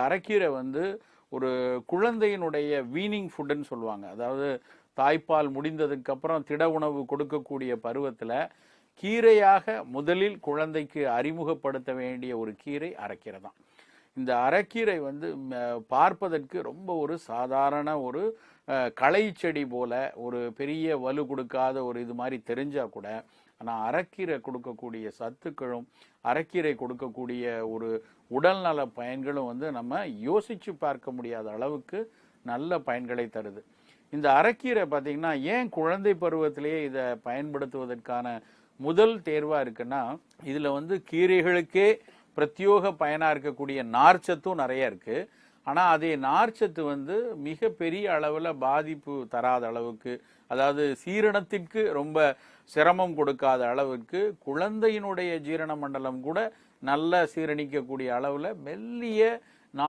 அரைக்கீரை வந்து ஒரு குழந்தையினுடைய வீனிங் ஃபுட்டுன்னு சொல்லுவாங்க. அதாவது தாய்ப்பால் முடிந்ததுக்கு அப்புறம் திட உணவு கொடுக்கக்கூடிய பருவத்தில் கீரையாக முதலில் குழந்தைக்கு அறிமுகப்படுத்த வேண்டிய ஒரு கீரை அரைக்கீரை தான். இந்த அரைக்கீரை வந்து பார்ப்பதற்கு ரொம்ப ஒரு சாதாரண ஒரு களை செடி போல ஒரு பெரிய வலு கொடுக்காத ஒரு இது மாதிரி தெரிஞ்சா கூட, ஆனால் அரைக்கீரை கொடுக்கக்கூடிய சத்துக்களும் அரைக்கீரை கொடுக்கக்கூடிய ஒரு உடல்நல பயன்களும் வந்து நம்ம யோசிச்சு பார்க்க முடியாத அளவுக்கு நல்ல பயன்களை தருது. இந்த அரைக்கீரை பார்த்தீங்கன்னா ஏன் குழந்தை பருவத்திலேயே இதை பயன்படுத்துவதற்கான முதல் தேர்வா இருக்குன்னா, இதுல வந்து கீரைகளுக்கே பிரத்யோக பயனா இருக்கக்கூடிய நார்ச்சத்தும் நிறைய இருக்கு. ஆனா அதே நார்ச்சத்து வந்து மிக பெரிய அளவுல பாதிப்பு தராத அளவுக்கு, அதாவது சீரணத்திற்கு ரொம்ப சிரமம் கொடுக்காத அளவுக்கு, குழந்தையினுடைய ஜீரண மண்டலம் கூட நல்ல சீரணிக்கக்கூடிய அளவுல மெல்லிய